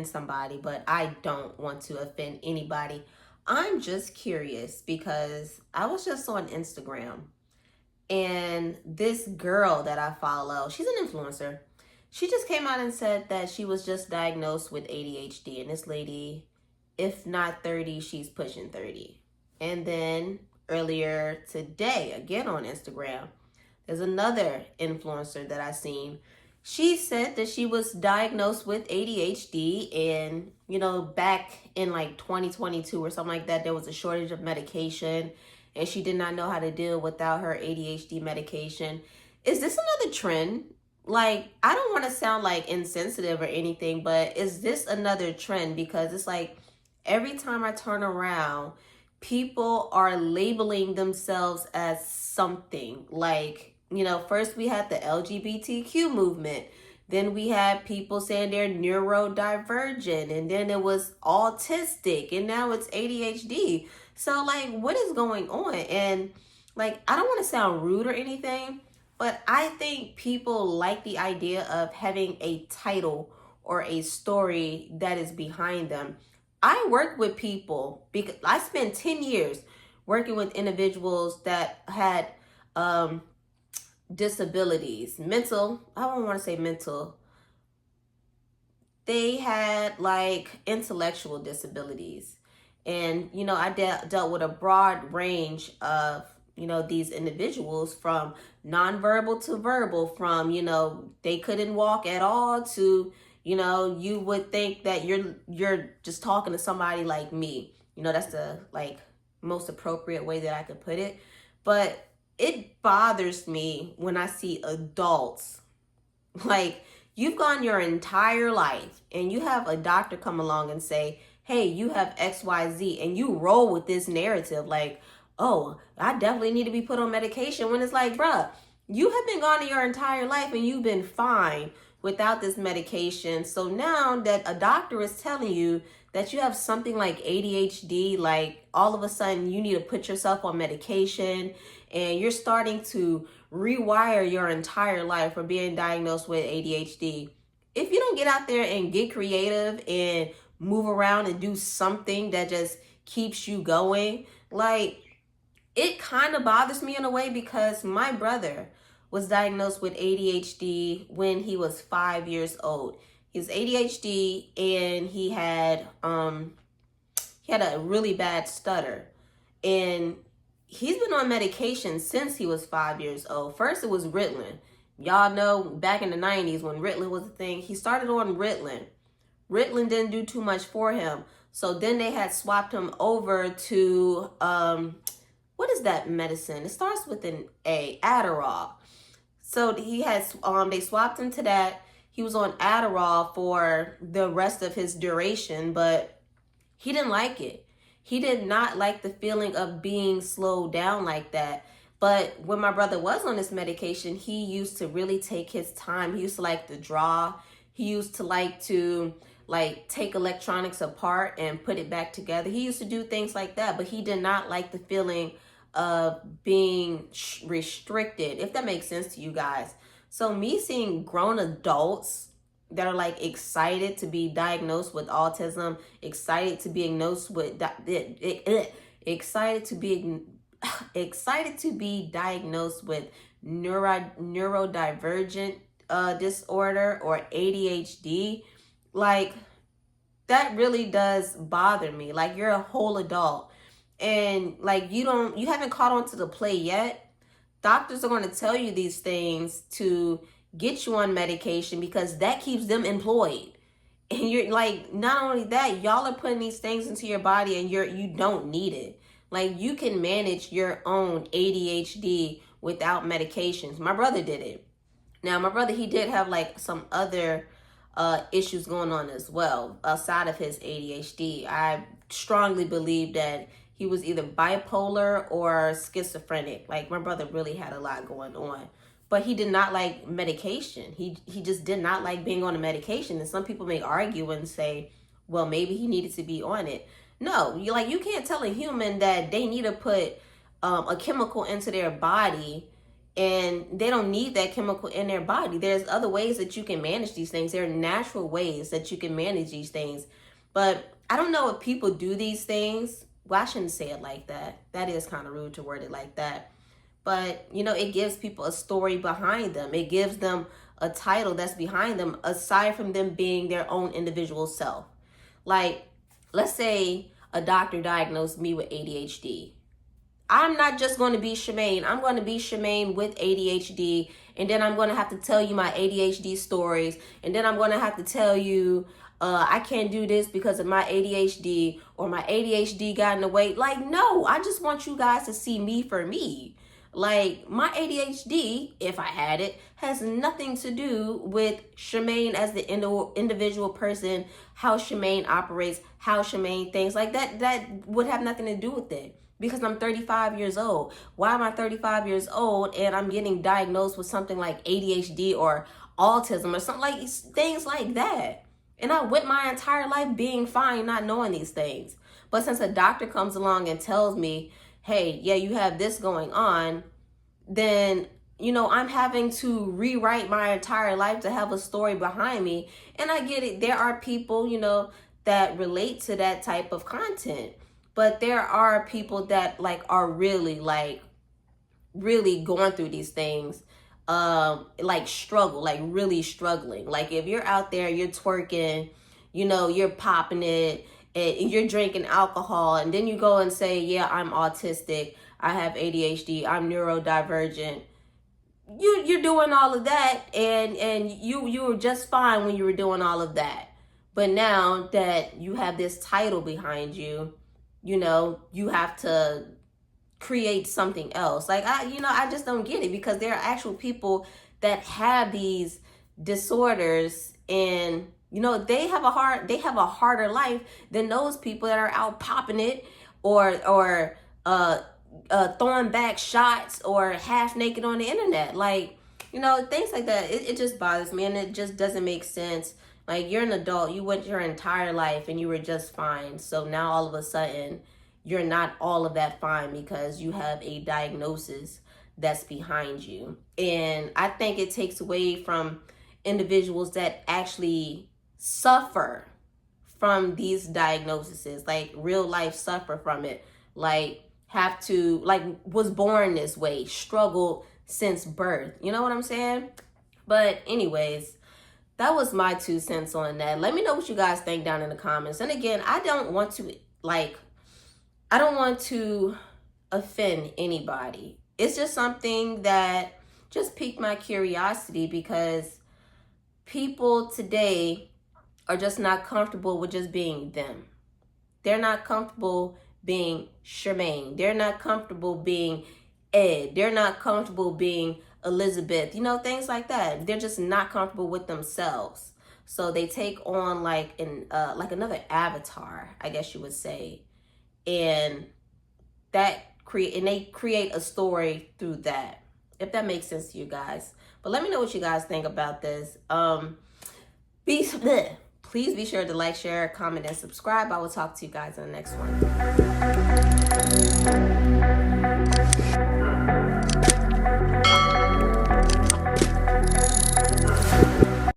offend somebody, but I don't want to offend anybody. I'm just curious because I was just on Instagram and this girl that I follow, she's an influencer. She just came out and said that she was just diagnosed with ADHD. And this lady, if not 30, she's pushing 30. And then earlier today, again on Instagram, there's another influencer that I seen. She said that she was diagnosed with ADHD, and back in like 2022 or something like that, there was a shortage of medication and she did not know how to deal without her ADHD medication. Is this another trend? Like, I don't want to sound like insensitive or anything, but is this another trend? Because it's like every time I turn around, people are labeling themselves as something. Like, first we had the LGBTQ movement. Then we had people saying they're neurodivergent, and then it was autistic, and now it's ADHD. So, like, what is going on? And, like, I don't want to sound rude or anything, but I think people like the idea of having a title or a story that is behind them. I work with people because I spent 10 years working with individuals that had disabilities, mental, I don't want to say mental. They had like intellectual disabilities. And, I dealt with a broad range of, these individuals, from nonverbal to verbal, from, they couldn't walk at all to, you would think that you're just talking to somebody like me. That's the like most appropriate way that I could put it. But it bothers me when I see adults, like, you've gone your entire life and you have a doctor come along and say, hey, you have XYZ, and you roll with this narrative like, oh, I definitely need to be put on medication, when it's like, bruh, you have been gone your entire life and you've been fine without this medication. So now that a doctor is telling you that you have something like ADHD, like all of a sudden you need to put yourself on medication, and you're starting to rewire your entire life for being diagnosed with ADHD. If you don't get out there and get creative and move around and do something that just keeps you going, like, it kind of bothers me in a way, because my brother was diagnosed with ADHD when he was 5 years old. He's ADHD, and he had a really bad stutter, and he's been on medication since he was 5 years old. First, it was Ritalin. Y'all know back in the 90s when Ritalin was a thing, he started on Ritalin. Ritalin didn't do too much for him. So then they had swapped him over to, what is that medicine? It starts with an A, Adderall. So they swapped him to that. He was on Adderall for the rest of his duration, but he didn't like it. He did not like the feeling of being slowed down like that. But when my brother was on this medication, he used to really take his time. He used to like to draw. He used to like to take electronics apart and put it back together. He used to do things like that, but he did not like the feeling of being restricted, if that makes sense to you guys. So me seeing grown adults that are like excited to be diagnosed with autism, excited to be diagnosed with excited to be diagnosed with neurodivergent disorder or ADHD, like, that really does bother me. Like, you're a whole adult, and like you haven't caught on to the play yet. Doctors are going to tell you these things to get you on medication because that keeps them employed. And you're like, not only that, y'all are putting these things into your body and you don't need it. Like, you can manage your own ADHD without medications. My brother did it. Now, my brother, he did have like some other issues going on as well outside of his ADHD. I strongly believe that he was either bipolar or schizophrenic. Like, my brother really had a lot going on. But he did not like medication. He just did not like being on a medication. And some people may argue and say, well, maybe he needed to be on it. No, you can't tell a human that they need to put a chemical into their body and they don't need that chemical in their body. There's other ways that you can manage these things. There are natural ways that you can manage these things. But I don't know if people do these things. Well, I shouldn't say it like that. That is kind of rude to word it like that. But, you know, it gives people a story behind them. It gives them a title that's behind them, aside from them being their own individual self. Like, let's say a doctor diagnosed me with ADHD. I'm not just going to be Shemaine. I'm going to be Shemaine with ADHD. And then I'm going to have to tell you my ADHD stories. And then I'm going to have to tell you I can't do this because of my ADHD, or my ADHD got in the way. Like, no, I just want you guys to see me for me. Like, my ADHD, if I had it, has nothing to do with Shemaine as the individual person, how Shemaine operates, how Shemaine thinks. Like, that would have nothing to do with it. Because I'm 35 years old. Why am I 35 years old and I'm getting diagnosed with something like ADHD or autism or something, like things like that? And I went my entire life being fine, not knowing these things. But since a doctor comes along and tells me, hey, yeah, you have this going on, then, you know, I'm having to rewrite my entire life to have a story behind me. And I get it. There are people, you know, that relate to that type of content. But there are people that are really going through these things, struggle, really struggling. Like, if you're out there, you're twerking, you know, you're popping it, and you're drinking alcohol, and then you go and say, yeah, I'm autistic, I have ADHD, I'm neurodivergent. You're doing all of that, and you were just fine when you were doing all of that. But now that you have this title behind you, you know, you have to create something else. Like, I just don't get it, because there are actual people that have these disorders, and, you know, they have a harder life than those people that are out popping it, or throwing back shots, or half naked on the internet. Like, you know, things like that. It just bothers me, and it just doesn't make sense. Like, you're an adult, you went your entire life and you were just fine. So now all of a sudden, you're not all of that fine because you have a diagnosis that's behind you. And I think it takes away from individuals that actually suffer from these diagnoses, like real life suffer from it, like was born this way, struggled since birth. You know what I'm saying? But anyways, that was my 2 cents on that. Let me know what you guys think down in the comments. And again, I don't want to offend anybody. It's just something that just piqued my curiosity, because people today are just not comfortable with just being them. They're not comfortable being Shemaine. They're not comfortable being Ed. They're not comfortable being Elizabeth, you know, things like that. They're just not comfortable with themselves. So they take on like another avatar, I guess you would say. And they create a story through that, if that makes sense to you guys. But let me know what you guys think about this. Please be sure to like, share, comment, and subscribe. I will talk to you guys in the next one.